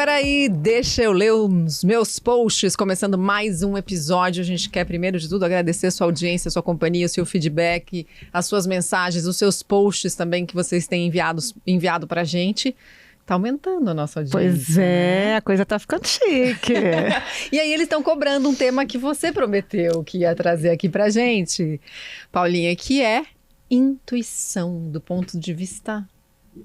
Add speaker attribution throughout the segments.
Speaker 1: Agora aí, deixa eu ler os meus posts, começando mais um episódio. A gente quer, primeiro de tudo, agradecer a sua audiência, a sua companhia, o seu feedback, as suas mensagens, os seus posts também que vocês têm enviado pra gente. Tá aumentando a nossa audiência.
Speaker 2: Pois é, né? A coisa tá ficando chique.
Speaker 1: E aí eles estão cobrando um tema que você prometeu que ia trazer aqui pra gente, Paulinha, que é intuição do ponto de vista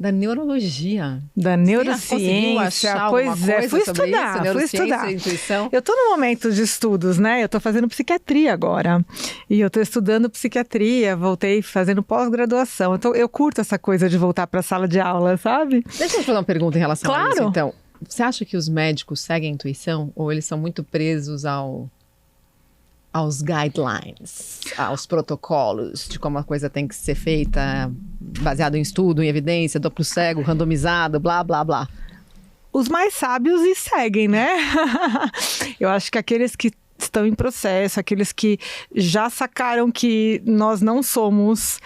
Speaker 1: da neurologia.
Speaker 2: Da neurociência. Pois é, fui estudar.
Speaker 1: Intuição.
Speaker 2: Eu tô no momento de estudos, né? Eu tô fazendo psiquiatria agora. E eu tô estudando psiquiatria, voltei fazendo pós-graduação. Então eu curto essa coisa de voltar pra sala de aula, sabe?
Speaker 1: Deixa eu fazer uma pergunta em relação a isso,
Speaker 2: Claro.
Speaker 1: então. Você acha que os médicos seguem a intuição ou eles são muito presos aos guidelines, aos protocolos de como a coisa tem que ser feita, baseado em estudo, em evidência, duplo cego, randomizado, blá, blá, blá?
Speaker 2: Os mais sábios e seguem, né? Eu acho que aqueles que estão em processo, aqueles que já sacaram que nós não somos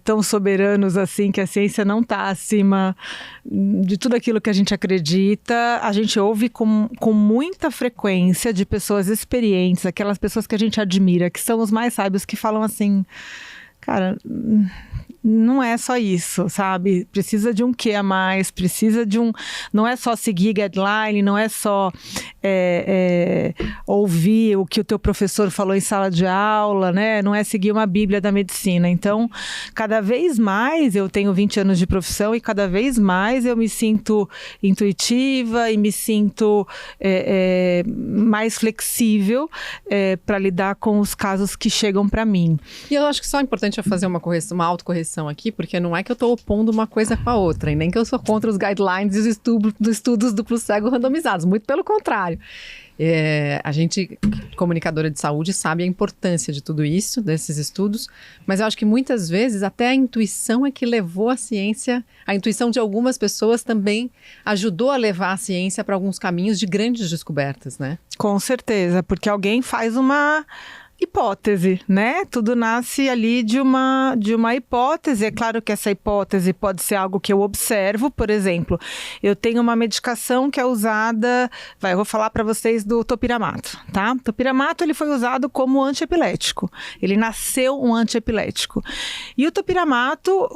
Speaker 2: tão soberanos assim, que a ciência não está acima de tudo aquilo que a gente acredita. A gente ouve com muita frequência de pessoas experientes, aquelas pessoas que a gente admira, que são os mais sábios, que falam assim, cara, não é só isso, sabe? Precisa de um quê a mais, precisa de um... Não é só seguir guideline, não é só ouvir o que o teu professor falou em sala de aula, né? Não é seguir uma bíblia da medicina. Então, cada vez mais eu tenho 20 anos de profissão e cada vez mais eu me sinto intuitiva e me sinto mais flexível para lidar com os casos que chegam para mim.
Speaker 1: E eu acho que só é importante eu fazer uma autocorreção aqui, porque não é que eu estou opondo uma coisa com a outra, e nem que eu sou contra os guidelines e os estudos duplo cego randomizados, muito pelo contrário. A gente, comunicadora de saúde, sabe a importância de tudo isso, desses estudos, mas eu acho que muitas vezes até a intuição é que levou a ciência, a intuição de algumas pessoas também ajudou a levar a ciência para alguns caminhos de grandes descobertas, né?
Speaker 2: Com certeza, porque alguém faz uma hipótese, né? Tudo nasce ali de uma hipótese. É claro que essa hipótese pode ser algo que eu observo. Por exemplo, eu tenho uma medicação que é usada... eu vou falar para vocês do topiramato, tá? Topiramato, ele foi usado como antiepilético. Ele nasceu um antiepilético. E o topiramato...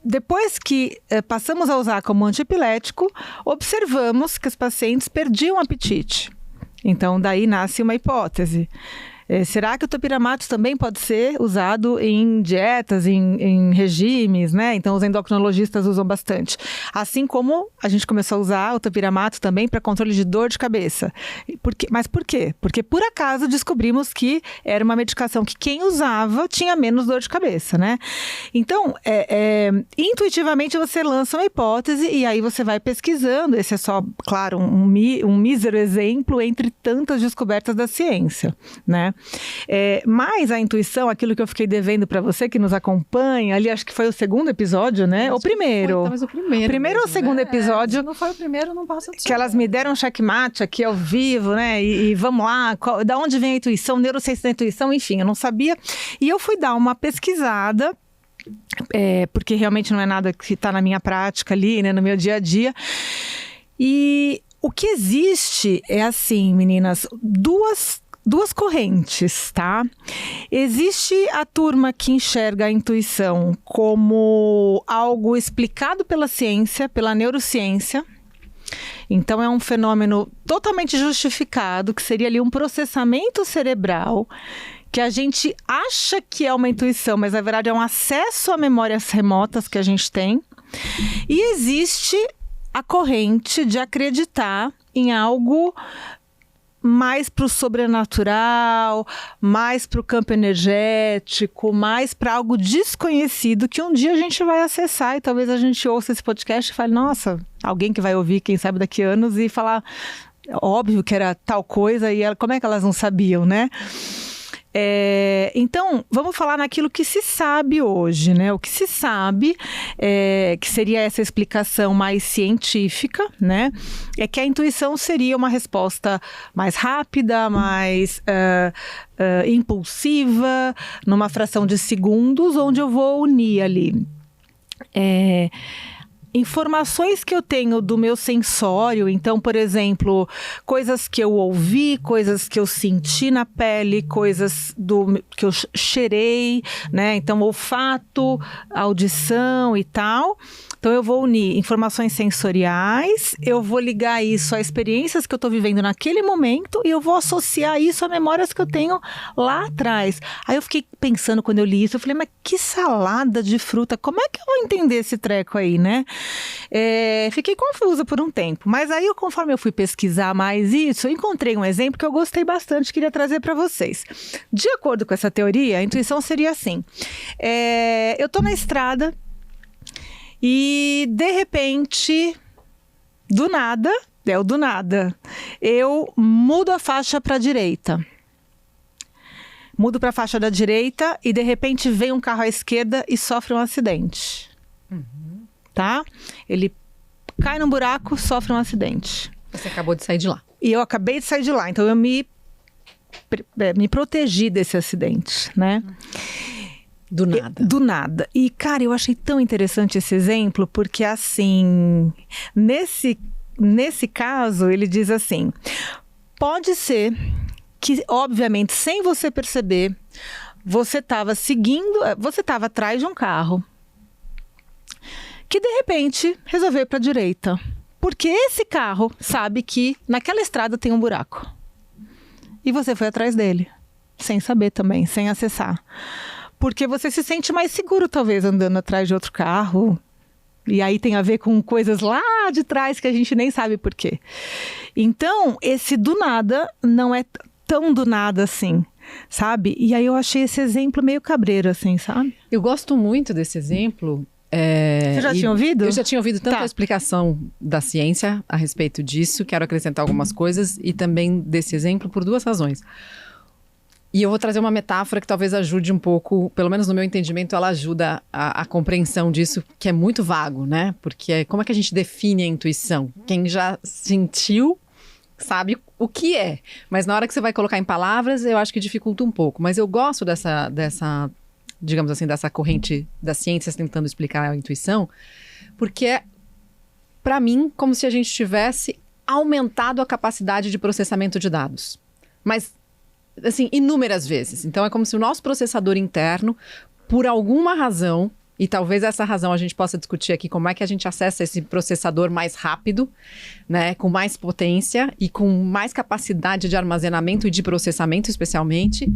Speaker 2: depois que passamos a usar como antiepilético, observamos que os pacientes perdiam apetite. Então, daí nasce uma hipótese. Será que o topiramato também pode ser usado em dietas, em regimes, né? Então, os endocrinologistas usam bastante. Assim como a gente começou a usar o topiramato também para controle de dor de cabeça. Mas por quê? Porque, por acaso, descobrimos que era uma medicação que quem usava tinha menos dor de cabeça, né? Então, intuitivamente, você lança uma hipótese e aí você vai pesquisando. Esse é só, claro, um mísero exemplo entre tantas descobertas da ciência, né? Mas a intuição, aquilo que eu fiquei devendo para você que nos acompanha, ali acho que foi o segundo episódio, né? O primeiro.
Speaker 1: Talvez o primeiro.
Speaker 2: Primeiro ou o segundo episódio?
Speaker 1: Se não foi o primeiro, não passa de
Speaker 2: que elas me deram um checkmate aqui ao vivo, né? E vamos lá, da onde vem a intuição, neurociência da intuição, enfim, eu não sabia. E eu fui dar uma pesquisada, porque realmente não é nada que está na minha prática ali, né? No meu dia a dia. E o que existe é assim, meninas, duas correntes, tá? Existe a turma que enxerga a intuição como algo explicado pela ciência, pela neurociência. Então é um fenômeno totalmente justificado, que seria ali um processamento cerebral, que a gente acha que é uma intuição, mas na verdade é um acesso a memórias remotas que a gente tem. E existe a corrente de acreditar em algo mais para o sobrenatural, mais para o campo energético, mais para algo desconhecido que um dia a gente vai acessar e talvez a gente ouça esse podcast e fale, nossa, alguém que vai ouvir, quem sabe daqui a anos e falar, óbvio que era tal coisa e como é que elas não sabiam, né? Então, vamos falar naquilo que se sabe hoje, né? O que se sabe, que seria essa explicação mais científica, né? É que a intuição seria uma resposta mais rápida, mais impulsiva, numa fração de segundos, onde eu vou unir ali informações que eu tenho do meu sensório, então, por exemplo, coisas que eu ouvi, coisas que eu senti na pele, coisas que eu cheirei, né? Então, olfato, audição e tal. Então, eu vou unir informações sensoriais, eu vou ligar isso a experiências que eu estou vivendo naquele momento e eu vou associar isso a memórias que eu tenho lá atrás. Aí eu fiquei pensando quando eu li isso, eu falei, mas que salada de fruta, como é que eu vou entender esse treco aí, né? Fiquei confusa por um tempo, mas aí conforme eu fui pesquisar mais isso, eu encontrei um exemplo que eu gostei bastante, queria trazer para vocês. De acordo com essa teoria, a intuição seria assim, eu tô na estrada e de repente, do nada, eu mudo a faixa para a direita. Mudo para a faixa da direita e de repente vem um carro à esquerda e sofre um acidente. Tá? Ele cai num buraco, sofre um acidente.
Speaker 1: Você acabou de sair de lá.
Speaker 2: E eu acabei de sair de lá, então eu me protegi desse acidente, né?
Speaker 1: Do nada.
Speaker 2: Do nada. E, cara, eu achei tão interessante esse exemplo, porque assim, nesse caso, ele diz assim, pode ser que, obviamente, sem você perceber, você estava atrás de um carro que, de repente, resolveu ir para a direita. Porque esse carro sabe que naquela estrada tem um buraco. E você foi atrás dele, sem saber também, sem acessar. Porque você se sente mais seguro, talvez, andando atrás de outro carro. E aí tem a ver com coisas lá de trás que a gente nem sabe por quê. Então, esse do nada não é tão do nada assim, sabe? E aí eu achei esse exemplo meio cabreiro, assim, sabe?
Speaker 1: Eu gosto muito desse exemplo.
Speaker 2: Você já tinha ouvido?
Speaker 1: Eu já tinha ouvido tanto a explicação da ciência a respeito disso, quero acrescentar algumas coisas, e também desse exemplo por duas razões. E eu vou trazer uma metáfora que talvez ajude um pouco, pelo menos no meu entendimento, ela ajuda a compreensão disso, que é muito vago, né? Porque como é que a gente define a intuição? Quem já sentiu sabe o que é. Mas na hora que você vai colocar em palavras, eu acho que dificulta um pouco. Mas eu gosto dessa digamos assim, dessa corrente das ciências tentando explicar a intuição, porque é, para mim, como se a gente tivesse aumentado a capacidade de processamento de dados. Mas assim, inúmeras vezes. Então é como se o nosso processador interno, por alguma razão, e talvez essa razão a gente possa discutir aqui como é que a gente acessa esse processador mais rápido, né, com mais potência e com mais capacidade de armazenamento e de processamento, especialmente.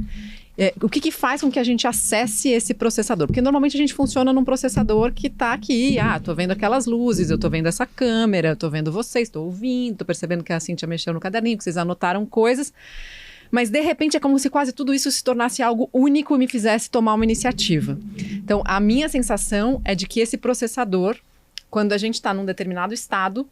Speaker 1: O que faz com que a gente acesse esse processador? Porque normalmente a gente funciona num processador que está aqui, tô vendo aquelas luzes, eu tô vendo essa câmera, eu tô vendo vocês, tô ouvindo, tô percebendo que a Cíntia mexeu no caderninho, que vocês anotaram coisas. Mas, de repente, é como se quase tudo isso se tornasse algo único e me fizesse tomar uma iniciativa. Então, a minha sensação é de que esse processador, quando a gente está num determinado estado,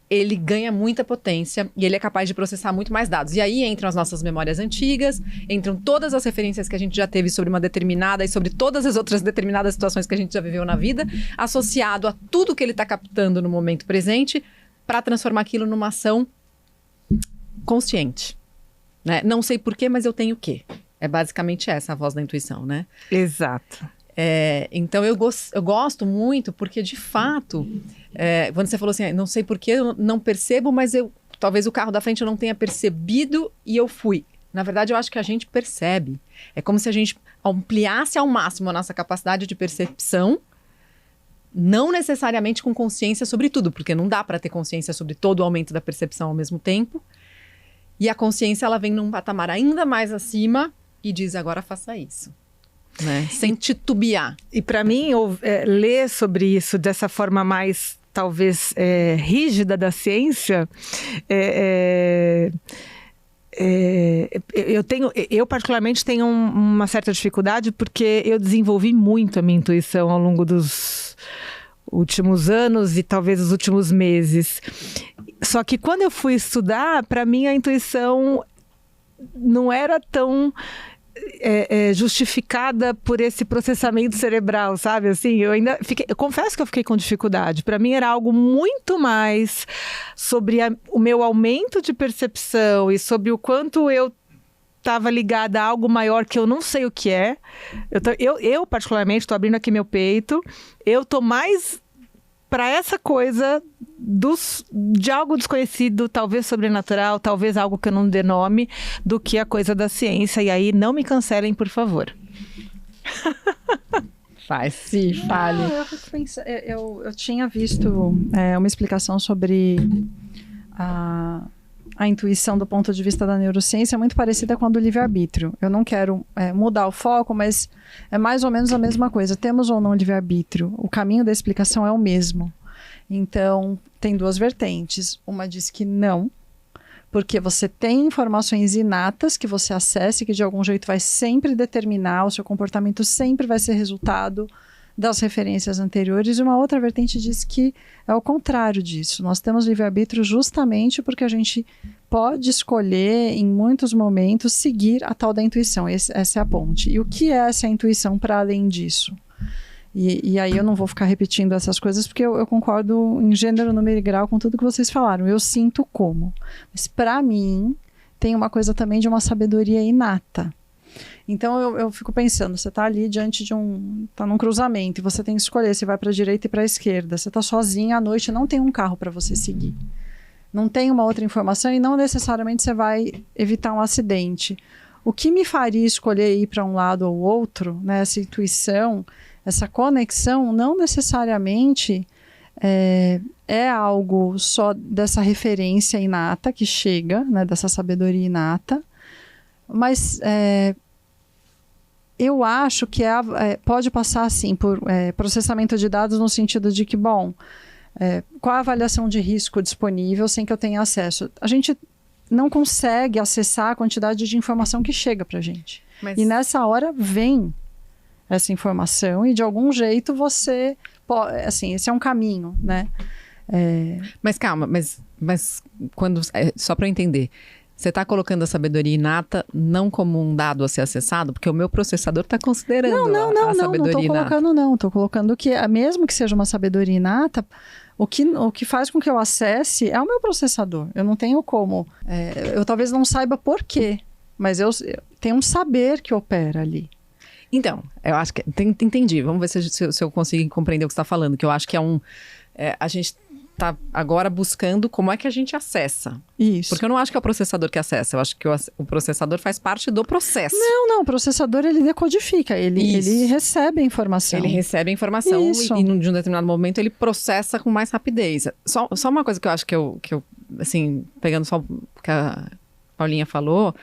Speaker 1: ele ganha muita potência e ele é capaz de processar muito mais dados. E aí entram as nossas memórias antigas, entram todas as referências que a gente já teve sobre uma determinada e sobre todas as outras determinadas situações que a gente já viveu na vida, associado a tudo que ele está captando no momento presente, para transformar aquilo numa ação consciente. Né? Não sei porquê, mas eu tenho o quê? É basicamente essa a voz da intuição, né?
Speaker 2: Exato.
Speaker 1: Então eu gosto muito porque, de fato, quando você falou assim, não sei porquê, eu não percebo, mas talvez o carro da frente eu não tenha percebido e eu fui. Na verdade, eu acho que a gente percebe. É como se a gente ampliasse ao máximo a nossa capacidade de percepção, não necessariamente com consciência sobre tudo, porque não dá para ter consciência sobre todo o aumento da percepção ao mesmo tempo. E a consciência, ela vem num patamar ainda mais acima e diz, agora faça isso. Né? Sem titubear.
Speaker 2: E para mim, ler sobre isso dessa forma mais, talvez, rígida da ciência, eu particularmente tenho uma certa dificuldade, porque eu desenvolvi muito a minha intuição ao longo dos últimos anos e talvez os últimos meses. Só que quando eu fui estudar, para mim a intuição não era tão justificada por esse processamento cerebral, sabe? Assim, eu confesso que eu fiquei com dificuldade. Para mim era algo muito mais sobre o meu aumento de percepção e sobre o quanto eu estava ligada a algo maior que eu não sei o que é. Eu particularmente, estou abrindo aqui meu peito, eu estou mais para essa coisa de algo desconhecido, talvez sobrenatural, talvez algo que eu não dê nome, do que a coisa da ciência. E aí, não me cancelem, por favor.
Speaker 1: Fale.
Speaker 3: Eu tinha visto uma explicação sobre a intuição do ponto de vista da neurociência muito parecida com a do livre-arbítrio. Eu não quero mudar o foco, mas é mais ou menos a mesma coisa. Temos ou não livre-arbítrio? O caminho da explicação é o mesmo. Então, tem duas vertentes. Uma diz que não, porque você tem informações inatas que você acessa e que de algum jeito vai sempre determinar, o seu comportamento sempre vai ser resultado das referências anteriores. E uma outra vertente diz que é o contrário disso. Nós temos livre-arbítrio justamente porque a gente pode escolher, em muitos momentos, seguir a tal da intuição. Essa é a ponte. E o que é essa intuição para além disso? E aí eu não vou ficar repetindo essas coisas, porque eu concordo em gênero, número e grau com tudo que vocês falaram. Eu sinto como. Mas para mim, tem uma coisa também de uma sabedoria inata. Então eu fico pensando, você está ali diante de está num cruzamento e você tem que escolher se vai para a direita e para a esquerda. Você está sozinha à noite, não tem um carro para você seguir. Não tem uma outra informação e não necessariamente você vai evitar um acidente. O que me faria escolher ir para um lado ou outro, né, essa intuição, essa conexão, não necessariamente é algo só dessa referência inata que chega, né, dessa sabedoria inata, mas eu acho que pode passar assim por processamento de dados no sentido de que, bom, qual a avaliação de risco disponível sem que eu tenha acesso? A gente não consegue acessar a quantidade de informação que chega para a gente. E nessa hora vem essa informação e de algum jeito você pode, assim, esse é um caminho, né?
Speaker 1: Mas calma, mas quando, só para eu entender, você está colocando a sabedoria inata não como um dado a ser acessado, porque o meu processador está considerando a sabedoria inata.
Speaker 3: Não estou colocando não, estou colocando que mesmo que seja uma sabedoria inata, o que faz com que eu acesse é o meu processador. Eu não tenho como, eu talvez não saiba por quê, mas eu tenho um saber que opera ali.
Speaker 1: Então, eu acho que... Entendi. Vamos ver se eu consigo compreender o que você está falando. Que eu acho que a gente está agora buscando como é que a gente acessa.
Speaker 3: Isso.
Speaker 1: Porque eu não acho que é o processador que acessa. Eu acho que o processador faz parte do processo.
Speaker 3: Não. O processador, ele decodifica. Ele recebe a informação.
Speaker 1: Ele recebe a informação e de um determinado momento ele processa com mais rapidez. Só uma coisa que eu acho que eu assim, pegando só o que a Paulinha falou...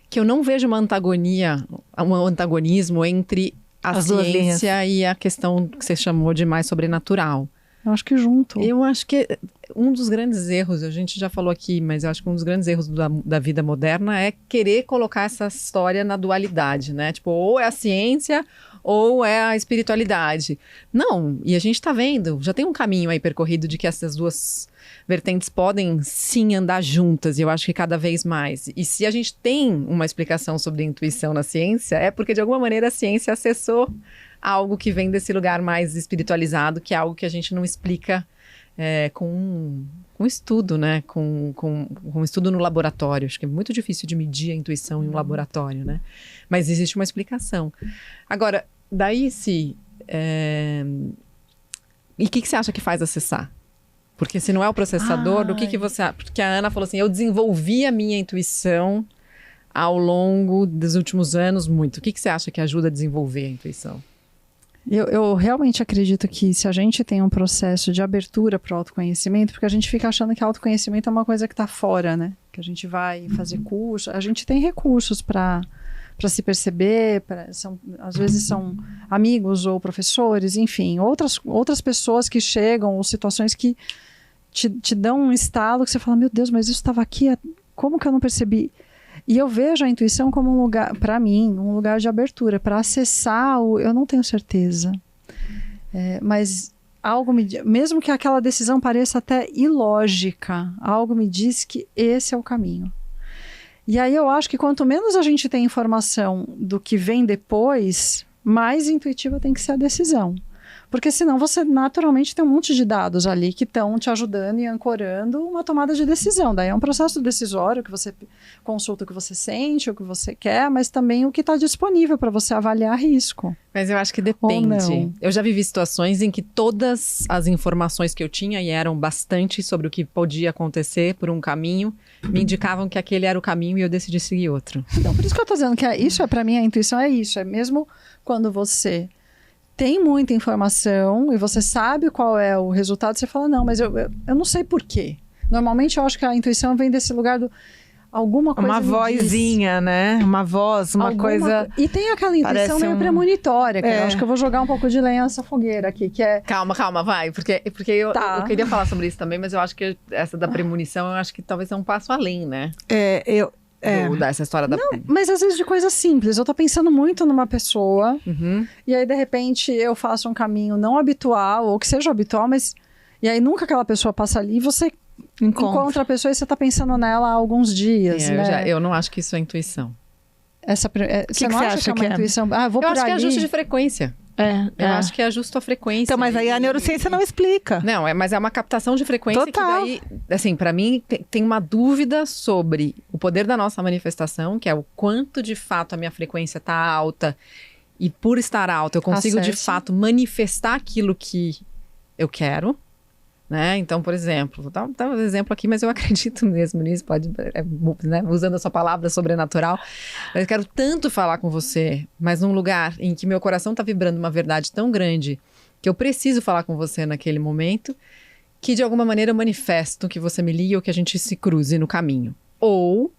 Speaker 1: que eu não vejo um antagonismo entre a ciência e a questão que você chamou de mais sobrenatural.
Speaker 3: Eu acho que junto.
Speaker 1: Eu acho que um dos grandes erros, a gente já falou aqui, mas eu acho que um dos grandes erros da vida moderna é querer colocar essa história na dualidade, né? Tipo, ou é a ciência ou é a espiritualidade. Não, e a gente tá vendo, já tem um caminho aí percorrido de que essas duas vertentes podem sim andar juntas, e eu acho que cada vez mais. E se a gente tem uma explicação sobre intuição na ciência, é porque de alguma maneira a ciência acessou algo que vem desse lugar mais espiritualizado, que é algo que a gente não explica com estudo, né? Com estudo no laboratório. Acho que é muito difícil de medir a intuição em um laboratório, né? Mas existe uma explicação. Agora, daí se... E o que você acha que faz acessar? Porque se não é o processador, o que você... Porque a Ana falou assim, eu desenvolvi a minha intuição ao longo dos últimos anos muito. O que você acha que ajuda a desenvolver a intuição?
Speaker 3: Eu realmente acredito que se a gente tem um processo de abertura para o autoconhecimento, porque a gente fica achando que autoconhecimento é uma coisa que está fora, né? Que a gente vai fazer curso, a gente tem recursos para se perceber, às vezes são amigos ou professores, enfim, outras pessoas que chegam, ou situações que te dão um estalo que você fala, meu Deus, mas isso estava aqui, como que eu não percebi? E eu vejo a intuição como um lugar, para mim, um lugar de abertura, para acessar eu não tenho certeza. Mas algo mesmo que aquela decisão pareça até ilógica, algo me diz que esse é o caminho. E aí eu acho que quanto menos a gente tem informação do que vem depois, mais intuitiva tem que ser a decisão. Porque senão você naturalmente tem um monte de dados ali que estão te ajudando e ancorando uma tomada de decisão. Daí é um processo decisório que você consulta o que você sente, o que você quer, mas também o que está disponível para você avaliar risco.
Speaker 1: Mas eu acho que depende. Eu já vivi situações em que todas as informações que eu tinha, e eram bastante sobre o que podia acontecer por um caminho, me indicavam que aquele era o caminho e eu decidi seguir outro.
Speaker 3: Então, por isso que eu estou dizendo que isso é, para mim, a intuição é isso. É mesmo quando você tem muita informação e você sabe qual é o resultado, você fala, não, mas eu não sei por quê. Normalmente eu acho que a intuição vem desse lugar do alguma coisa.
Speaker 2: Uma vozinha, né? Uma voz, uma coisa.
Speaker 3: E tem aquela intuição meio premonitória, que eu acho que eu vou jogar um pouco de lenha nessa fogueira aqui, que é.
Speaker 1: Calma, vai. Porque eu queria falar sobre isso também, mas eu acho que essa da premonição, eu acho que talvez é um passo além, né? Dessa história da...
Speaker 3: Não, mas às vezes de coisa simples. Eu tô pensando muito numa pessoa, e aí de repente eu faço um caminho não habitual, ou que seja habitual, mas... E aí nunca aquela pessoa passa ali e você encontra a pessoa e você tá pensando nela há alguns dias, né?
Speaker 1: Eu não acho que isso é intuição.
Speaker 3: Você não acha que é uma intuição? Ah, vou por ali.
Speaker 1: Eu acho que é ajuste de frequência. Eu acho que é justo a frequência.
Speaker 2: Então, mas aí a neurociência não explica.
Speaker 1: Não, mas é uma captação de frequência.
Speaker 2: Total.
Speaker 1: Que daí, assim, pra mim, tem uma dúvida sobre o poder da nossa manifestação, que é o quanto de fato a minha frequência tá alta, e por estar alta eu consigo de fato manifestar aquilo que eu quero. Né? Então, por exemplo, vou dar um exemplo aqui, mas eu acredito mesmo nisso, né? Usando a sua palavra sobrenatural. Eu quero tanto falar com você, mas num lugar em que meu coração está vibrando uma verdade tão grande que eu preciso falar com você naquele momento, que de alguma maneira eu manifesto que você me ligue ou que a gente se cruze no caminho. Ou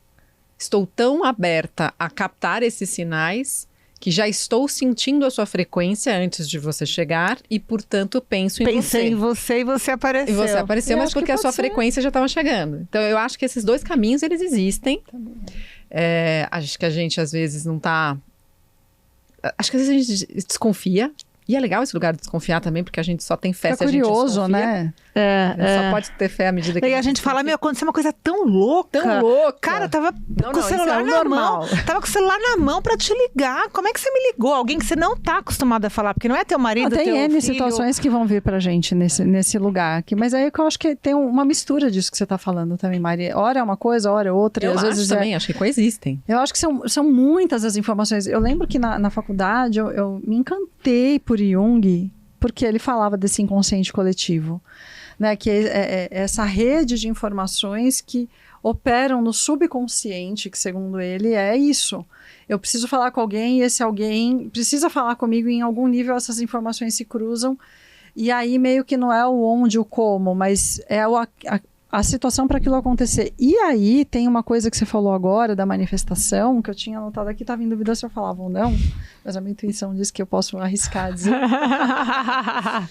Speaker 1: estou tão aberta a captar esses sinais que já estou sentindo a sua frequência antes de você chegar e, portanto, penso em você.
Speaker 2: Pensei em você e você apareceu.
Speaker 1: E você apareceu, mas porque a sua frequência já estava chegando. Então, eu acho que esses dois caminhos, eles existem. Acho que a gente, às vezes, não tá... Acho que às vezes a gente desconfia. E é legal esse lugar de desconfiar também, porque a gente só tem fé se a gente desconfia.
Speaker 3: Né?
Speaker 1: Só pode ter fé à medida que
Speaker 2: a gente fala, aconteceu uma coisa tão louca.
Speaker 1: Tão louca.
Speaker 2: Cara, tava com o celular na mão. Tava com o celular na mão pra te ligar. Como é que você me ligou? Alguém que você não tá acostumado a falar, porque não é teu marido, teu filho.
Speaker 3: Tem N situações que vão vir pra gente nesse lugar aqui. Mas aí eu acho que tem uma mistura disso que você tá falando também, Mari. Ora é uma coisa, ora é outra.
Speaker 1: Eu
Speaker 3: às vezes
Speaker 1: também, acho que coexistem.
Speaker 3: Eu acho que são muitas as informações. Eu lembro que na faculdade eu me encantei por Jung, porque ele falava desse inconsciente coletivo, né? Que é essa rede de informações que operam no subconsciente, que segundo ele é isso. Eu preciso falar com alguém e esse alguém precisa falar comigo e em algum nível essas informações se cruzam e aí meio que não é o onde, o como, mas é a situação para aquilo acontecer. E aí tem uma coisa que você falou agora da manifestação, que eu tinha anotado aqui, estava em dúvida se eu falava ou não, mas a minha intuição diz que eu posso arriscar dizer.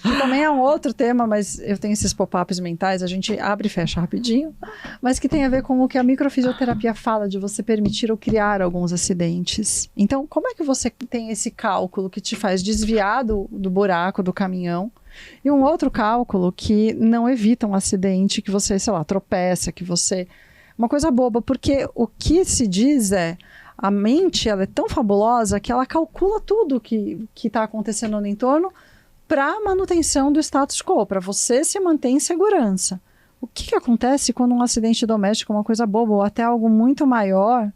Speaker 3: Que também é um outro tema, mas eu tenho esses pop-ups mentais, a gente abre e fecha rapidinho, mas que tem a ver com o que a microfisioterapia fala, de você permitir ou criar alguns acidentes. Então, como é que você tem esse cálculo que te faz desviar do buraco, do caminhão, e um outro cálculo que não evita um acidente, que você, sei lá, tropeça, que você... Uma coisa boba, porque o que se diz a mente, ela é tão fabulosa que ela calcula tudo que está acontecendo no entorno para a manutenção do status quo, para você se manter em segurança. O que acontece quando um acidente doméstico, uma coisa boba, ou até algo muito maior,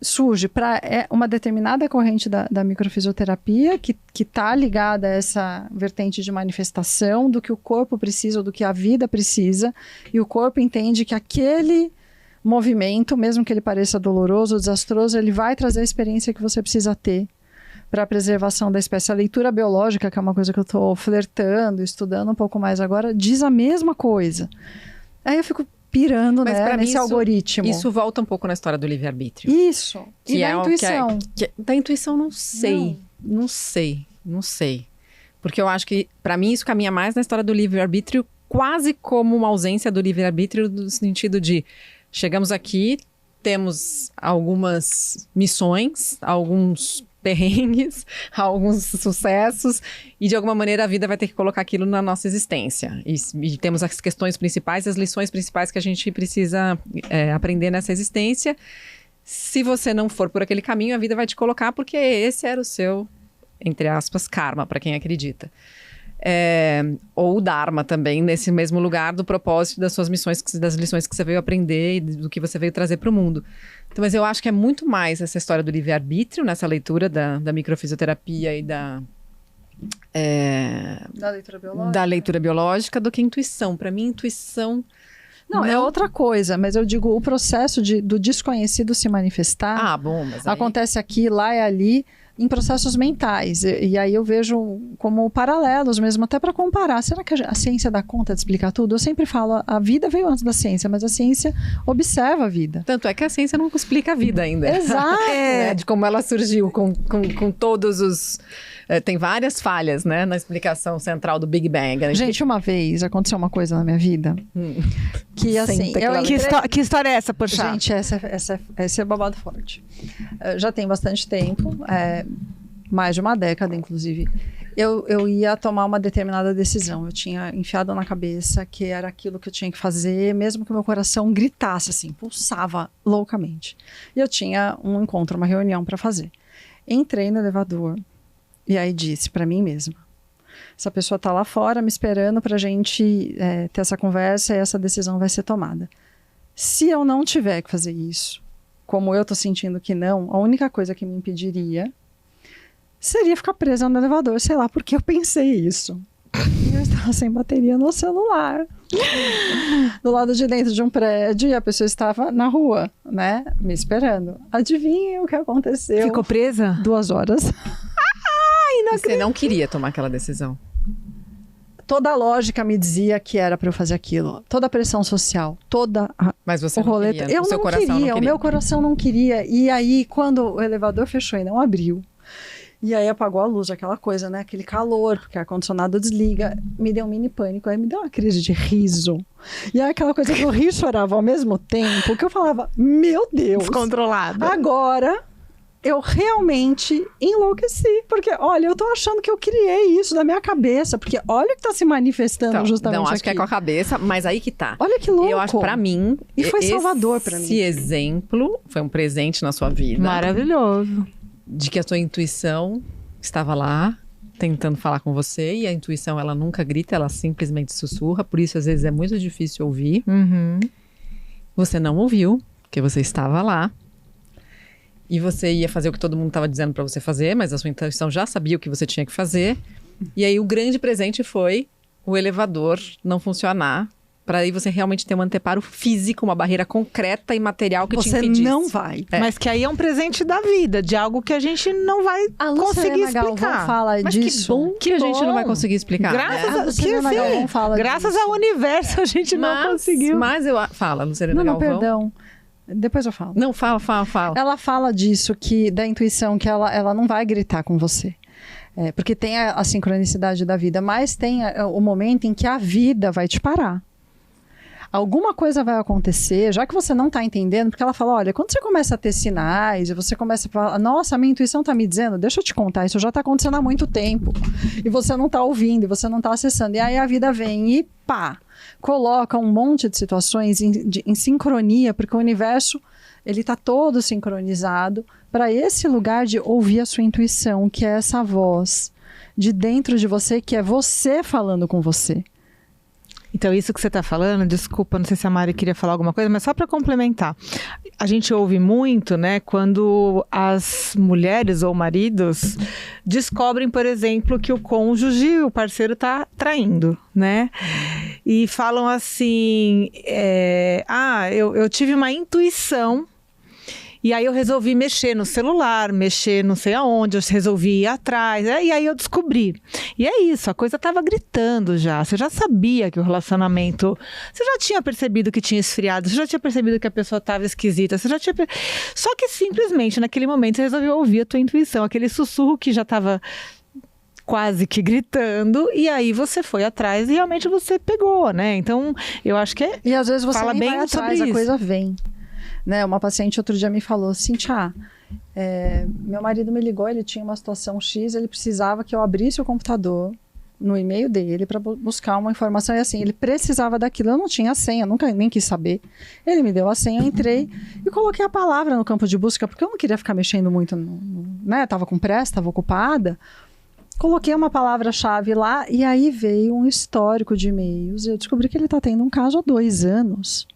Speaker 3: surge para uma determinada corrente da microfisioterapia que está ligada a essa vertente de manifestação do que o corpo precisa ou do que a vida precisa, e o corpo entende que aquele movimento, mesmo que ele pareça doloroso ou desastroso, ele vai trazer a experiência que você precisa ter para a preservação da espécie. A leitura biológica, que é uma coisa que eu estou flertando, estudando um pouco mais agora, diz a mesma coisa. Aí eu fico pirando, né, nesse algoritmo.
Speaker 1: Isso volta um pouco na história do livre-arbítrio.
Speaker 3: Isso.
Speaker 1: E
Speaker 3: da intuição.
Speaker 1: Da intuição, não sei. Porque eu acho que, para mim, isso caminha mais na história do livre-arbítrio, quase como uma ausência do livre-arbítrio, no sentido de, chegamos aqui, temos algumas missões, alguns perrengues, alguns sucessos, e de alguma maneira a vida vai ter que colocar aquilo na nossa existência. E temos as questões principais, as lições principais que a gente precisa aprender nessa existência. Se você não for por aquele caminho, a vida vai te colocar, porque esse era o seu entre aspas, karma, para quem acredita. Ou o Dharma também, nesse mesmo lugar do propósito das suas missões, das lições que você veio aprender e do que você veio trazer para o mundo. Então, mas eu acho que é muito mais essa história do livre-arbítrio, nessa leitura da microfisioterapia e da leitura biológica, do que intuição. Para mim, intuição...
Speaker 3: Não, é outra coisa, mas eu digo, o processo do desconhecido se manifestar
Speaker 1: mas aí...
Speaker 3: acontece aqui, lá e ali, em processos mentais. E aí eu vejo como paralelos mesmo, até para comparar. Será que a ciência dá conta de explicar tudo? Eu sempre falo, a vida veio antes da ciência, mas a ciência observa a vida.
Speaker 1: Tanto é que a ciência não explica a vida ainda.
Speaker 3: Exato.
Speaker 1: De como ela surgiu, com todos os... tem várias falhas, né, na explicação central do Big Bang.
Speaker 3: Gente, uma vez aconteceu uma coisa na minha vida que assim...
Speaker 2: Que história é essa, Porchat?
Speaker 3: Gente, esse é babado forte. Já tem bastante tempo, mais de uma década, inclusive. Eu ia tomar uma determinada decisão. Eu tinha enfiado na cabeça que era aquilo que eu tinha que fazer, mesmo que o meu coração gritasse, assim, pulsava loucamente. E eu tinha um encontro, uma reunião para fazer. Entrei no elevador e aí disse para mim mesma: essa pessoa está lá fora me esperando para a gente ter essa conversa e essa decisão vai ser tomada. Se eu não tiver que fazer isso, como eu estou sentindo que não, a única coisa que me impediria seria ficar presa no elevador, sei lá, porque eu pensei isso. E eu estava sem bateria no celular, do lado de dentro de um prédio, e a pessoa estava na rua, né, me esperando. Adivinha o que aconteceu?
Speaker 2: Ficou presa?
Speaker 3: 2 horas.
Speaker 1: Você não queria tomar aquela decisão?
Speaker 3: Toda a lógica me dizia que era para eu fazer aquilo. Toda a pressão social,
Speaker 1: Mas você
Speaker 3: o
Speaker 1: não
Speaker 3: roleta.
Speaker 1: queria?
Speaker 3: Eu não queria, o meu coração não queria. E aí, quando o elevador fechou e não abriu, e aí apagou a luz, aquela coisa, né? Aquele calor, porque o ar-condicionado desliga, me deu um mini pânico, aí me deu uma crise de riso. E aí aquela coisa que eu ri e chorava ao mesmo tempo, que eu falava, meu Deus.
Speaker 2: Descontrolada.
Speaker 3: Agora... eu realmente enlouqueci, porque, olha, eu tô achando que eu criei isso da minha cabeça, porque olha o que tá se manifestando justamente
Speaker 1: acho
Speaker 3: aqui.
Speaker 1: que é com a cabeça, mas aí que tá.
Speaker 3: Olha que louco.
Speaker 1: Eu acho, pra mim...
Speaker 3: E foi salvador pra mim.
Speaker 1: Esse exemplo foi um presente na sua vida.
Speaker 2: Maravilhoso.
Speaker 1: De que a sua intuição estava lá, tentando falar com você, e a intuição, ela nunca grita, ela simplesmente sussurra, por isso, às vezes, é muito difícil ouvir.
Speaker 2: Uhum.
Speaker 1: Você não ouviu, porque você estava lá. E você ia fazer o que todo mundo estava dizendo para você fazer, mas a sua intuição já sabia o que você tinha que fazer. E aí o grande presente foi o elevador não funcionar, para aí você realmente ter um anteparo físico, uma barreira concreta e material que te impedisse.
Speaker 3: Você não vai.
Speaker 2: Mas que aí é um presente da vida, de algo que a gente não vai conseguir explicar.
Speaker 3: Fala
Speaker 1: Mas
Speaker 3: disso.
Speaker 1: que bom que a gente não vai conseguir explicar.
Speaker 2: Graças ao universo a gente não conseguiu.
Speaker 1: Mas fala, Luciana
Speaker 3: Não,
Speaker 1: Galvão.
Speaker 3: perdão. Depois eu falo.
Speaker 1: Não, fala.
Speaker 3: Ela fala disso, da intuição, que ela não vai gritar com você. Porque tem a sincronicidade da vida, mas tem o momento em que a vida vai te parar. Alguma coisa vai acontecer, já que você não está entendendo, porque ela fala, olha, quando você começa a ter sinais, e você começa a falar, nossa, a minha intuição está me dizendo, deixa eu te contar, isso já está acontecendo há muito tempo. E você não está ouvindo, e você não está acessando. E aí a vida vem e pá, coloca um monte de situações em sincronia, porque o universo, ele está todo sincronizado para esse lugar de ouvir a sua intuição, que é essa voz de dentro de você, que é você falando com você.
Speaker 2: Então, isso que você está falando, desculpa, não sei se a Mari queria falar alguma coisa, mas só para complementar. A gente ouve muito, né, quando as mulheres ou maridos descobrem, por exemplo, que o cônjuge, o parceiro está traindo, né? E falam assim, eu tive uma intuição. E aí eu resolvi mexer no celular, mexer não sei aonde, eu resolvi ir atrás, e aí eu descobri. E é isso, a coisa estava gritando já, você já sabia que o relacionamento, você já tinha percebido que tinha esfriado, você já tinha percebido que a pessoa estava esquisita, você já tinha... Só que simplesmente naquele momento você resolveu ouvir a tua intuição, aquele sussurro que já estava quase que gritando, e aí você foi atrás e realmente você pegou, né? Então, eu acho que
Speaker 3: E às vezes você
Speaker 2: fala
Speaker 3: nem
Speaker 2: bem
Speaker 3: vai atrás,
Speaker 2: sobre
Speaker 3: a coisa
Speaker 2: isso.
Speaker 3: vem. Né, uma paciente outro dia me falou, Cíntia, meu marido me ligou, ele tinha uma situação X, ele precisava que eu abrisse o computador no e-mail dele para buscar uma informação, e assim, ele precisava daquilo, eu não tinha a senha, nunca nem quis saber, ele me deu a senha, eu entrei e coloquei a palavra no campo de busca, porque eu não queria ficar mexendo muito, né, tava com pressa, tava ocupada, Coloquei uma palavra-chave lá e aí veio um histórico de e-mails. Eu descobri que ele está tendo um caso há 2 anos.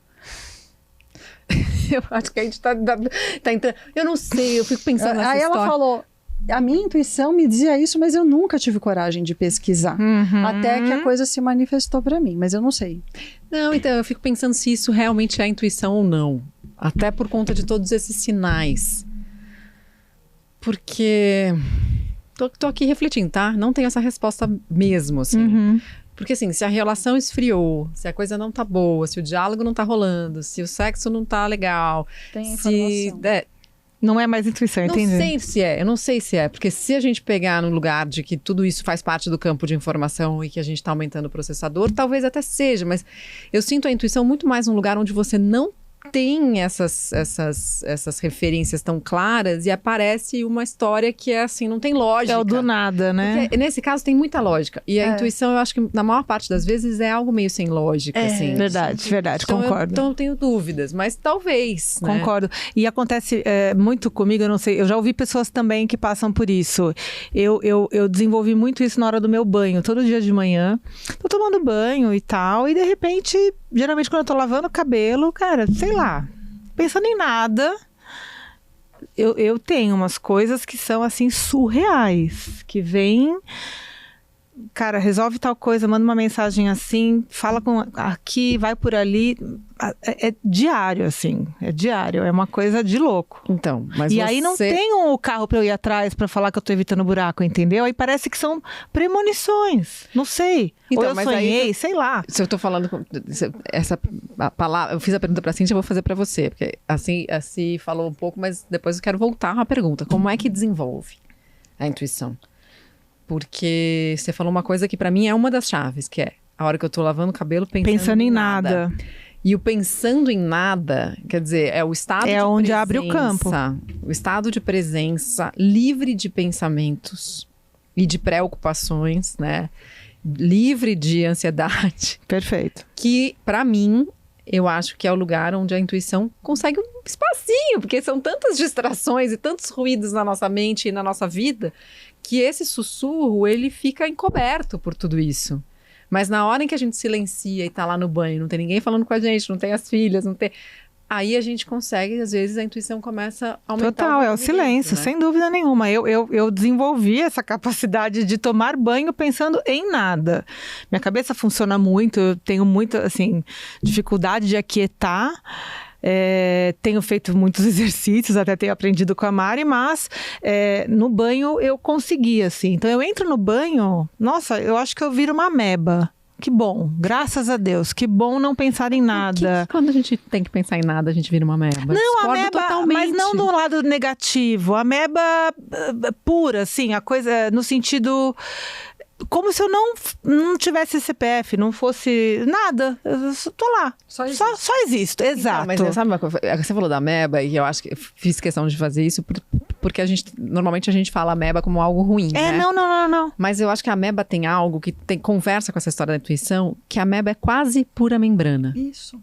Speaker 1: Eu acho que a gente tá entrando. Eu não sei, eu fico pensando nessa
Speaker 3: Aí
Speaker 1: história.
Speaker 3: ela falou, a minha intuição me dizia isso, mas eu nunca tive coragem de pesquisar. Até que a coisa se manifestou para mim, mas eu não sei.
Speaker 1: Não, então, eu fico pensando se isso realmente é intuição ou não. Até por conta de todos esses sinais. Porque... Tô aqui refletindo, tá? Não tenho essa resposta mesmo, assim. Porque, assim, se a relação esfriou, se a coisa não tá boa, se o diálogo não tá rolando, se o sexo não tá legal...
Speaker 3: Tem informação.
Speaker 2: Não é mais intuição,
Speaker 1: Não
Speaker 2: entendi.
Speaker 1: sei se é, eu não sei se é. Porque se a gente pegar no lugar de que tudo isso faz parte do campo de informação e que a gente tá aumentando o processador, talvez até seja. Mas eu sinto a intuição muito mais num lugar onde você não tem essas referências tão claras e aparece uma história que é assim, não tem lógica.
Speaker 2: É o do nada, né?
Speaker 1: Porque nesse caso tem muita lógica. E a intuição, eu acho que na maior parte das vezes é algo meio sem lógica, assim.
Speaker 2: Verdade,
Speaker 1: Então,
Speaker 2: concordo.
Speaker 1: Então eu tenho dúvidas, mas talvez, né?
Speaker 2: Concordo. E acontece muito comigo, eu não sei, eu já ouvi pessoas também que passam por isso. Eu desenvolvi muito isso na hora do meu banho, todo dia de manhã. Tô tomando banho e tal, e de repente, geralmente quando eu tô lavando o cabelo, cara, sei lá, pensando em nada, eu tenho umas coisas que são assim surreais, que vêm, cara, resolve tal coisa, manda uma mensagem assim, fala com aqui, vai por ali, é diário assim, é diário, é uma coisa de louco.
Speaker 1: Então, mas
Speaker 2: E aí não tem um carro pra eu ir atrás pra falar que eu tô evitando buraco, entendeu? Aí parece que são premonições, não sei.
Speaker 1: Então,
Speaker 2: ou eu
Speaker 1: mas
Speaker 2: sonhei,
Speaker 1: aí
Speaker 2: sei lá.
Speaker 1: Se eu tô falando essa palavra, eu fiz a pergunta pra Cíntia, eu vou fazer pra você, porque assim falou um pouco, mas depois eu quero voltar à pergunta. Como é que desenvolve a intuição? Porque você falou uma coisa que pra mim é uma das chaves, que é a hora que eu tô lavando o cabelo pensando
Speaker 2: em nada.
Speaker 1: E o pensando em nada, quer dizer, é o estado de
Speaker 2: onde
Speaker 1: presença,
Speaker 2: abre o campo.
Speaker 1: O estado de presença livre de pensamentos e de preocupações, né? Livre de ansiedade.
Speaker 2: Perfeito.
Speaker 1: Que, pra mim, eu acho que é o lugar onde a intuição consegue um espacinho, porque são tantas distrações e tantos ruídos na nossa mente e na nossa vida, que esse sussurro, ele fica encoberto por tudo isso. Mas na hora em que a gente silencia e tá lá no banho, não tem ninguém falando com a gente, não tem as filhas, não tem... Aí a gente consegue, às vezes, a intuição começa a aumentar.
Speaker 2: Total, é o silêncio,
Speaker 1: né?
Speaker 2: sem dúvida nenhuma. Eu desenvolvi essa capacidade de tomar banho pensando em nada. Minha cabeça funciona muito, eu tenho muita, assim, dificuldade de aquietar. Tenho feito muitos exercícios, até tenho aprendido com a Mari, mas no banho eu consegui, assim. Então eu entro no banho, nossa, eu acho que eu viro uma ameba. Que bom, graças a Deus, que bom não pensar em nada.
Speaker 1: Quando a gente tem que pensar em nada, a gente vira uma ameba.
Speaker 2: Não,
Speaker 1: Discordo
Speaker 2: ameba,
Speaker 1: totalmente.
Speaker 2: mas não do lado negativo. Ameba pura, assim, a coisa no sentido... Como se eu não tivesse CPF, não fosse nada. Eu tô lá. Só existo, exato.
Speaker 1: Então, mas sabe uma coisa? Você falou da ameba, e eu acho que eu fiz questão de fazer isso porque normalmente a gente fala ameba como algo ruim, né?
Speaker 2: Não.
Speaker 1: Mas eu acho que a ameba tem algo que conversa com essa história da intuição, que a ameba é quase pura membrana.
Speaker 3: Isso.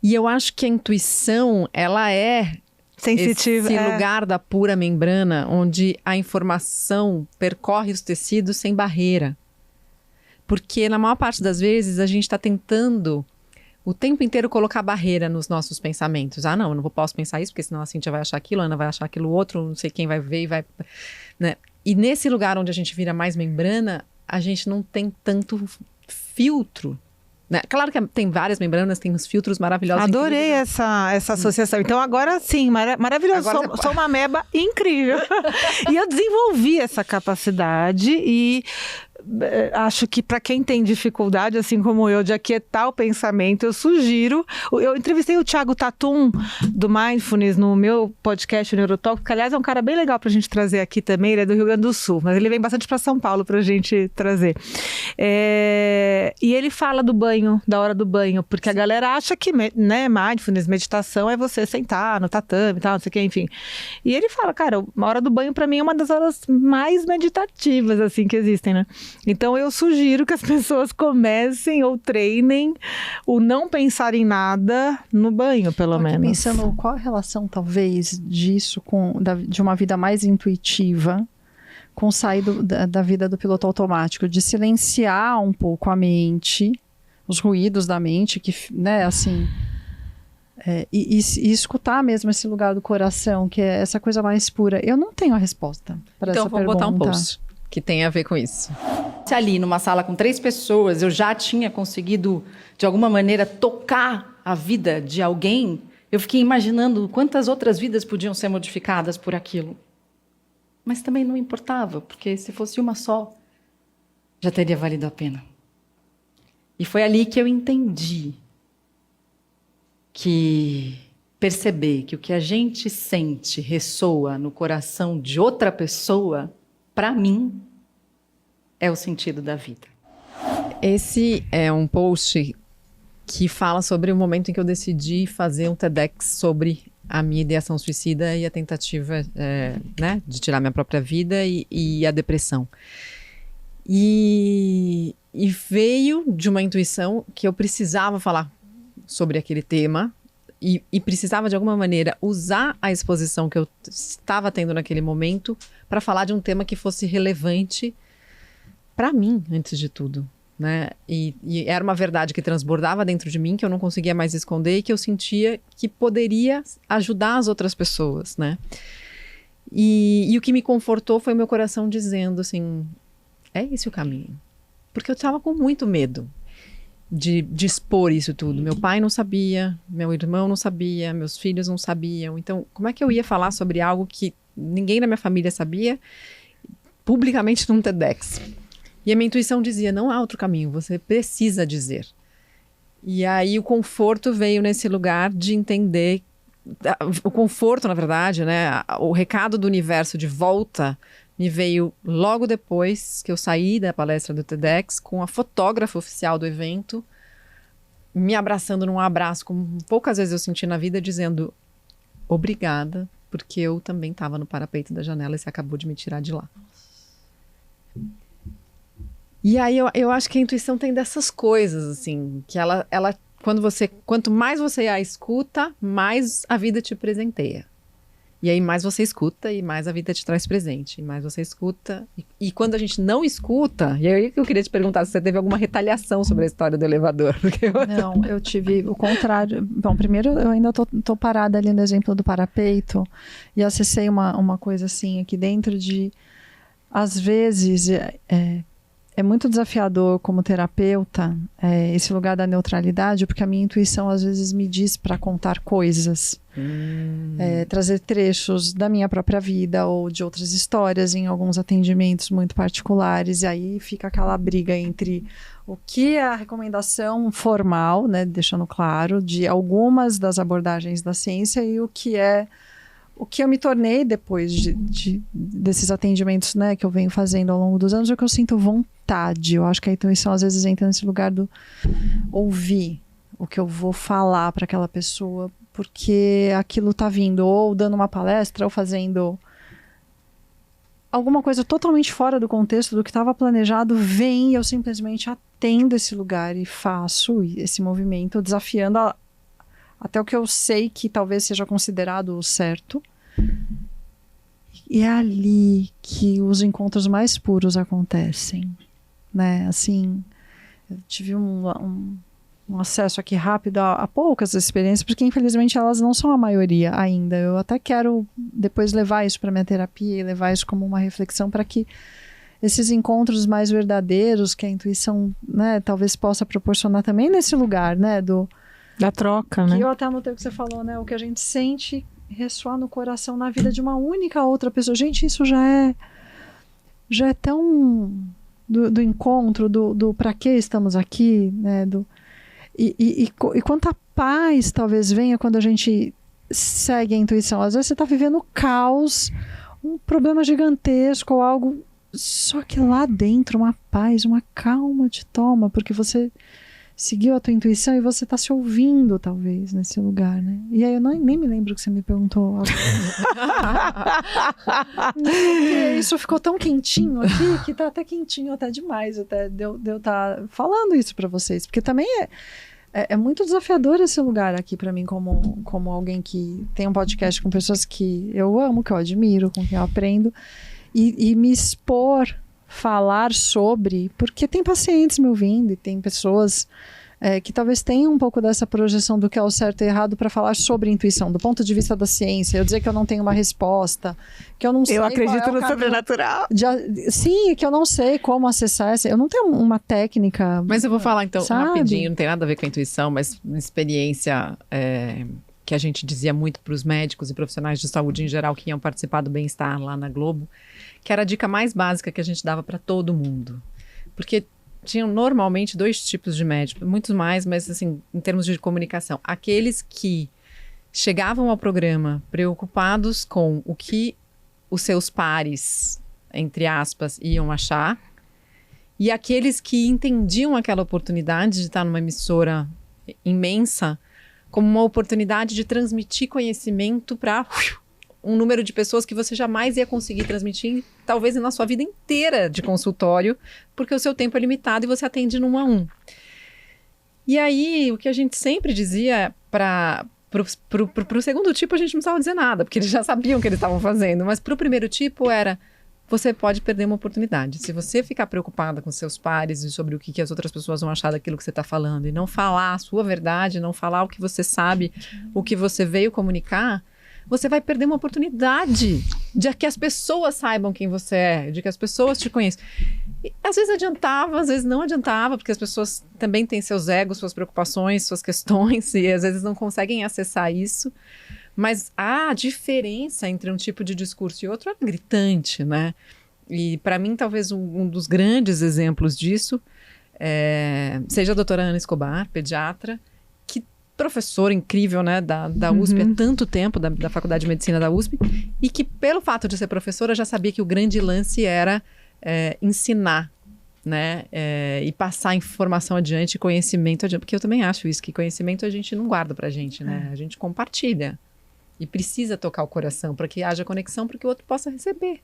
Speaker 1: E eu acho que a intuição, ela é...
Speaker 2: sensitiva.
Speaker 1: Esse lugar da pura membrana, onde a informação percorre os tecidos sem barreira. Porque na maior parte das vezes a gente está tentando o tempo inteiro colocar barreira nos nossos pensamentos. Ah, não, eu não posso pensar isso, porque senão a Cíntia vai achar aquilo, a Ana vai achar aquilo outro, não sei quem vai ver e vai... Né? E nesse lugar onde a gente vira mais membrana, a gente não tem tanto filtro. Né? Claro que tem várias membranas, tem uns filtros maravilhosos.
Speaker 2: Adorei essa associação. Então agora sim, maravilhoso. Sou uma ameba incrível. E eu desenvolvi essa capacidade e acho que para quem tem dificuldade, assim como eu, de aquietar o pensamento, eu sugiro... Eu entrevistei o Thiago Tatum, do Mindfulness, no meu podcast, o Neurotalk, que aliás é um cara bem legal pra gente trazer aqui também, ele é do Rio Grande do Sul, mas ele vem bastante pra São Paulo pra gente trazer. E ele fala do banho, da hora do banho, porque a galera acha que, né, Mindfulness, meditação, é você sentar no tatame e tal, não sei o que, enfim. E ele fala, cara, a hora do banho pra mim é uma das horas mais meditativas, assim, que existem, né? Então eu sugiro que as pessoas comecem ou treinem o não pensar em nada no banho, pelo menos.
Speaker 3: Pensando qual a relação talvez disso de uma vida mais intuitiva com sair da vida do piloto automático, de silenciar um pouco a mente, os ruídos da mente, que, né, assim, e escutar mesmo esse lugar do coração, que é essa coisa mais pura. Eu não tenho a resposta para essa pergunta.
Speaker 1: Então, vou botar um post que tem a ver com isso.
Speaker 4: Se ali numa sala com 3 pessoas eu já tinha conseguido, de alguma maneira, tocar a vida de alguém, eu fiquei imaginando quantas outras vidas podiam ser modificadas por aquilo. Mas também não importava, porque se fosse uma só, já teria valido a pena. E foi ali que eu entendi que perceber que o que a gente sente ressoa no coração de outra pessoa, para mim, é o sentido da vida.
Speaker 1: Esse é um post que fala sobre o momento em que eu decidi fazer um TEDx sobre a minha ideação suicida e a tentativa né, de tirar minha própria vida e a depressão. E veio de uma intuição que eu precisava falar sobre aquele tema e precisava, de alguma maneira, usar a exposição que eu estava tendo naquele momento para falar de um tema que fosse relevante para mim, antes de tudo. Né? E era uma verdade que transbordava dentro de mim, que eu não conseguia mais esconder e que eu sentia que poderia ajudar as outras pessoas, né? E o que me confortou foi o meu coração dizendo assim, é esse o caminho. Porque eu estava com muito medo de expor isso tudo. Meu pai não sabia, meu irmão não sabia, meus filhos não sabiam. Então, como é que eu ia falar sobre algo que ninguém na minha família sabia, publicamente num TEDx? E a minha intuição dizia, não há outro caminho, você precisa dizer. E aí o conforto veio nesse lugar de entender, o conforto, na verdade, né, o recado do universo de volta me veio logo depois que eu saí da palestra do TEDx, com a fotógrafa oficial do evento, me abraçando num abraço, como poucas vezes eu senti na vida, dizendo, obrigada, porque eu também estava no parapeito da janela e você acabou de me tirar de lá. E aí eu acho que a intuição tem dessas coisas, assim, que ela quanto mais você a escuta, mais a vida te presenteia. E aí mais você escuta e mais a vida te traz presente. E mais você escuta. E quando a gente não escuta, e aí que eu queria te perguntar se você teve alguma retaliação sobre a história do elevador.
Speaker 3: Não, eu tive o contrário. Bom, primeiro eu ainda tô parada ali no exemplo do parapeito e acessei uma coisa assim aqui dentro de, às vezes, é muito desafiador como terapeuta esse lugar da neutralidade, porque a minha intuição às vezes me diz para contar coisas, trazer trechos da minha própria vida ou de outras histórias em alguns atendimentos muito particulares, e aí fica aquela briga entre o que é a recomendação formal, né, deixando claro, de algumas das abordagens da ciência e o que eu me tornei depois desses atendimentos, né, que eu venho fazendo ao longo dos anos, é que eu sinto vontade. Eu acho que a intuição às vezes entra nesse lugar do ouvir o que eu vou falar para aquela pessoa, porque aquilo tá vindo, ou dando uma palestra, ou fazendo alguma coisa totalmente fora do contexto do que estava planejado, vem e eu simplesmente atendo esse lugar e faço esse movimento, desafiando até o que eu sei que talvez seja considerado o certo. E é ali que os encontros mais puros acontecem, né? Assim, eu tive um acesso aqui rápido a poucas experiências, porque infelizmente elas não são a maioria ainda. Eu até quero depois levar isso para minha terapia e levar isso como uma reflexão para que esses encontros mais verdadeiros que a intuição, né, talvez possa proporcionar também nesse lugar, né,
Speaker 2: da troca, né?
Speaker 3: Que eu até anotei o que você falou, né? O que a gente sente ressoar no coração na vida de uma única outra pessoa. Gente, isso já é tão do encontro, do para que estamos aqui, né? E quanta paz talvez venha quando a gente segue a intuição. Às vezes você está vivendo caos, um problema gigantesco ou algo, só que lá dentro uma paz, uma calma te toma, porque você seguiu a tua intuição e você está se ouvindo, talvez, nesse lugar, né? E aí eu nem me lembro que você me perguntou. Isso ficou tão quentinho aqui, que tá até quentinho, até demais, até de eu estar falando isso para vocês. Porque também é muito desafiador esse lugar aqui para mim, como alguém que tem um podcast com pessoas que eu amo, que eu admiro, com quem eu aprendo. e me expor, falar sobre, porque tem pacientes me ouvindo e tem pessoas que talvez tenham um pouco dessa projeção do que é o certo e errado para falar sobre intuição, do ponto de vista da ciência. Eu dizer que eu não tenho uma resposta, que eu não sei.
Speaker 2: Eu acredito
Speaker 3: qual é
Speaker 2: no sobrenatural.
Speaker 3: Sim, que eu não sei como acessar essa. Eu não tenho uma técnica.
Speaker 1: Mas eu vou falar então
Speaker 3: sabe?
Speaker 1: rapidinho, não tem nada a ver com a intuição, mas uma experiência que a gente dizia muito para os médicos e profissionais de saúde em geral que iam participar do bem-estar lá na Globo, que era a dica mais básica que a gente dava para todo mundo. Porque tinham normalmente 2 tipos de médicos, muitos mais, mas assim, em termos de comunicação. Aqueles que chegavam ao programa preocupados com o que os seus pares, entre aspas, iam achar, e aqueles que entendiam aquela oportunidade de estar numa emissora imensa como uma oportunidade de transmitir conhecimento para um número de pessoas que você jamais ia conseguir transmitir, talvez na sua vida inteira de consultório, porque o seu tempo é limitado e você atende no 1 a 1. E aí, o que a gente sempre dizia pro segundo tipo, a gente não precisava dizer nada, porque eles já sabiam o que eles estavam fazendo, mas pro primeiro tipo era, você pode perder uma oportunidade. Se você ficar preocupada com seus pares e sobre o que as outras pessoas vão achar daquilo que você está falando, e não falar a sua verdade, não falar o que você sabe, o que você veio comunicar, você vai perder uma oportunidade de que as pessoas saibam quem você é, de que as pessoas te conheçam. E, às vezes adiantava, às vezes não adiantava, porque as pessoas também têm seus egos, suas preocupações, suas questões, e às vezes não conseguem acessar isso. Mas a diferença entre um tipo de discurso e outro é gritante, né? E para mim, talvez um dos grandes exemplos disso seja a doutora Ana Escobar, pediatra, professora incrível, né, da USP há tanto tempo, da Faculdade de Medicina da USP, e que pelo fato de ser professora já sabia que o grande lance era ensinar, né, e passar informação adiante, conhecimento adiante, porque eu também acho isso, que conhecimento a gente não guarda pra gente, né, a gente compartilha e precisa tocar o coração para que haja conexão, para que o outro possa receber.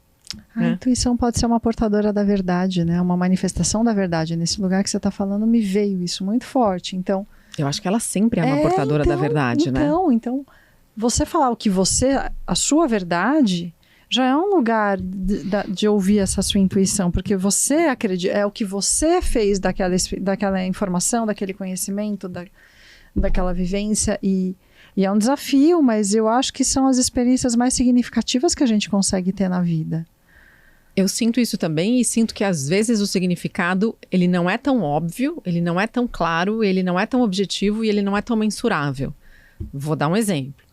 Speaker 3: A intuição pode ser uma portadora da verdade, né, uma manifestação da verdade. Nesse lugar que você está falando me veio isso muito forte, então
Speaker 1: eu acho que ela sempre é uma portadora da verdade, né?
Speaker 3: Então, você falar o que a sua verdade, já é um lugar de ouvir essa sua intuição, porque você acredita, é o que você fez daquela informação, daquele conhecimento, daquela vivência, e é um desafio, mas eu acho que são as experiências mais significativas que a gente consegue ter na vida.
Speaker 1: Eu sinto isso também e sinto que às vezes o significado, ele não é tão óbvio, ele não é tão claro, ele não é tão objetivo e ele não é tão mensurável. Vou dar um exemplo.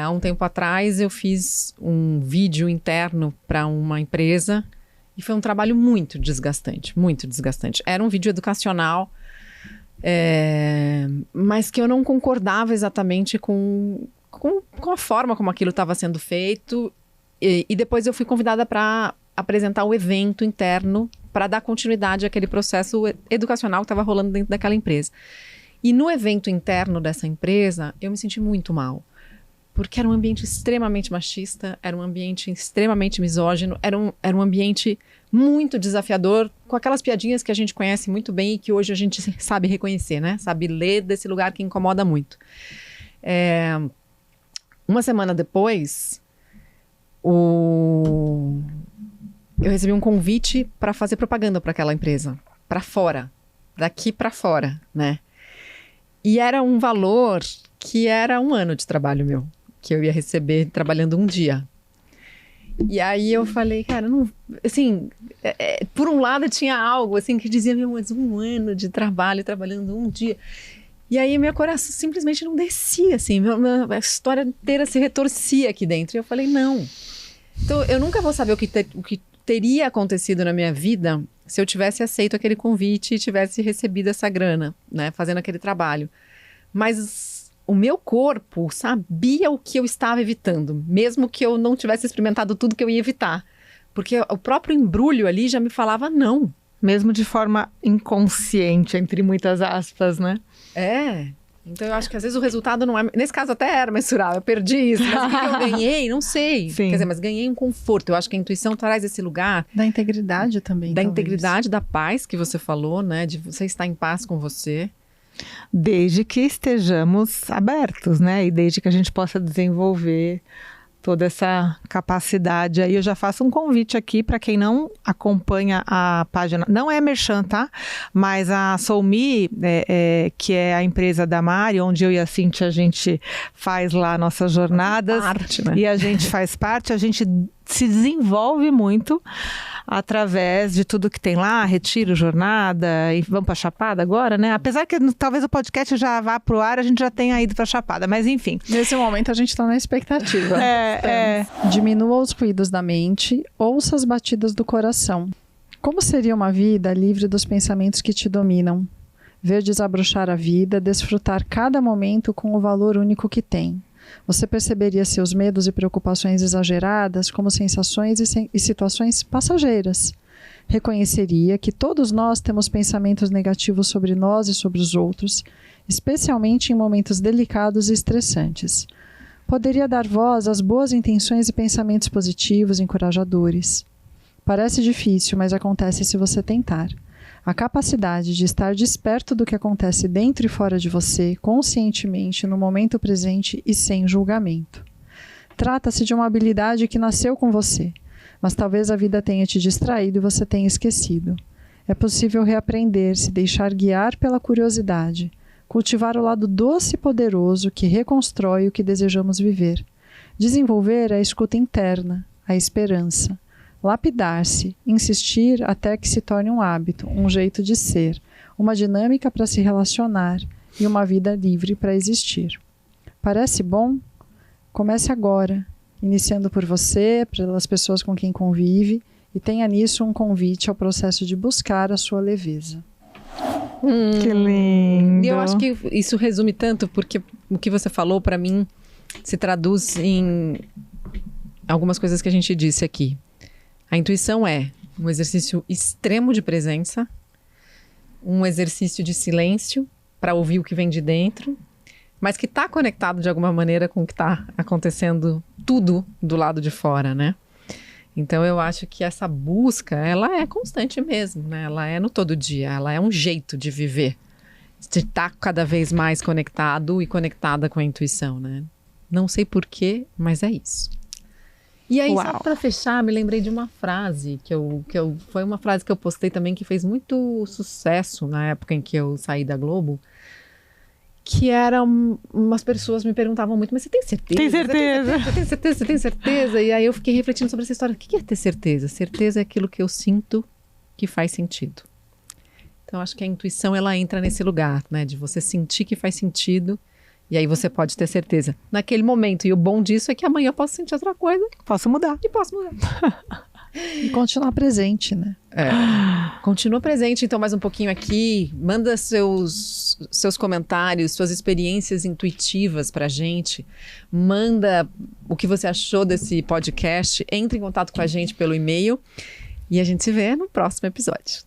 Speaker 1: Há um tempo atrás eu fiz um vídeo interno para uma empresa e foi um trabalho muito desgastante, muito desgastante. Era um vídeo educacional, mas que eu não concordava exatamente com a forma como aquilo estava sendo feito. E depois eu fui convidada para apresentar o evento interno para dar continuidade àquele processo educacional que estava rolando dentro daquela empresa. E no evento interno dessa empresa, eu me senti muito mal. Porque era um ambiente extremamente machista, era um ambiente extremamente misógino, era um ambiente muito desafiador, com aquelas piadinhas que a gente conhece muito bem e que hoje a gente sabe reconhecer, né? Sabe ler desse lugar que incomoda muito. Uma semana depois, eu recebi um convite para fazer propaganda para aquela empresa, para fora, daqui para fora, né? E era um valor que era 1 ano de trabalho meu, que eu ia receber trabalhando um dia. E aí eu falei, cara, não, assim, por um lado tinha algo assim que dizia, meu, mas 1 ano de trabalho, trabalhando um dia. E aí meu coração simplesmente não descia, assim, a história inteira se retorcia aqui dentro. E eu falei, não. Então, eu nunca vou saber o que teria acontecido na minha vida se eu tivesse aceito aquele convite e tivesse recebido essa grana, né, fazendo aquele trabalho. Mas o meu corpo sabia o que eu estava evitando, mesmo que eu não tivesse experimentado tudo que eu ia evitar. Porque o próprio embrulho ali já me falava não.
Speaker 2: Mesmo de forma inconsciente, entre muitas aspas, né?
Speaker 1: Então eu acho que às vezes o resultado não é... Nesse caso até era mensurável, eu perdi isso. Mas o que eu ganhei, não sei.
Speaker 2: Sim.
Speaker 1: Quer dizer, mas ganhei um conforto. Eu acho que a intuição traz esse lugar...
Speaker 3: Da integridade também,
Speaker 1: Da
Speaker 3: talvez.
Speaker 1: integridade, da paz que você falou, né? De você estar em paz com você.
Speaker 2: Desde que estejamos abertos, né? E desde que a gente possa desenvolver toda essa capacidade. Aí eu já faço um convite aqui para quem não acompanha a página, não é merchan, tá? Mas a SoulMe, que é a empresa da Mari, onde eu e a Cíntia a gente faz lá nossas jornadas,
Speaker 1: né?
Speaker 2: E a gente faz parte, a gente se desenvolve muito através de tudo que tem lá, retiro, jornada, e vamos para Chapada agora, né? Apesar que talvez o podcast já vá pro ar, a gente já tenha ido para Chapada, mas enfim.
Speaker 3: Nesse momento a gente está na expectativa. Diminua os ruídos da mente, ouça as batidas do coração. Como seria uma vida livre dos pensamentos que te dominam? Ver desabrochar a vida, desfrutar cada momento com o valor único que tem. Você perceberia seus medos e preocupações exageradas como sensações e situações passageiras. Reconheceria que todos nós temos pensamentos negativos sobre nós e sobre os outros, especialmente em momentos delicados e estressantes. Poderia dar voz às boas intenções e pensamentos positivos, encorajadores. Parece difícil, mas acontece se você tentar. A capacidade de estar desperto do que acontece dentro e fora de você, conscientemente, no momento presente e sem julgamento. Trata-se de uma habilidade que nasceu com você, mas talvez a vida tenha te distraído e você tenha esquecido. É possível reaprender, se deixar guiar pela curiosidade, cultivar o lado doce e poderoso que reconstrói o que desejamos viver, desenvolver a escuta interna, a esperança, lapidar-se, insistir até que se torne um hábito, um jeito de ser, uma dinâmica para se relacionar e uma vida livre para existir. Parece bom? Comece agora, iniciando por você, pelas pessoas com quem convive, e tenha nisso um convite ao processo de buscar a sua leveza.
Speaker 2: Que lindo!
Speaker 1: E eu acho que isso resume tanto, porque o que você falou, para mim, se traduz em algumas coisas que a gente disse aqui. A intuição é um exercício extremo de presença, um exercício de silêncio para ouvir o que vem de dentro, mas que está conectado de alguma maneira com o que está acontecendo tudo do lado de fora, né? Então eu acho que essa busca, ela é constante mesmo, né? Ela é no todo dia, ela é um jeito de viver, de estar cada vez mais conectado e conectada com a intuição, né? Não sei porquê, mas é isso. E aí, só para fechar, me lembrei de uma frase foi uma frase que eu postei também que fez muito sucesso na época em que eu saí da Globo, que era umas pessoas me perguntavam muito, mas você tem certeza?
Speaker 2: Tem certeza?
Speaker 1: Você tem certeza? Você tem certeza? E aí eu fiquei refletindo sobre essa história. O que é ter certeza? Certeza é aquilo que eu sinto que faz sentido. Então, acho que a intuição, ela entra nesse lugar, né? De você sentir que faz sentido. E aí você pode ter certeza naquele momento. E o bom disso é que amanhã eu posso sentir outra coisa.
Speaker 2: Posso mudar.
Speaker 1: E posso mudar.
Speaker 3: E continuar presente, né?
Speaker 1: Continua presente, então, mais um pouquinho aqui. Manda seus comentários, suas experiências intuitivas pra gente. Manda o que você achou desse podcast. Entre em contato com a gente pelo e-mail. E a gente se vê no próximo episódio.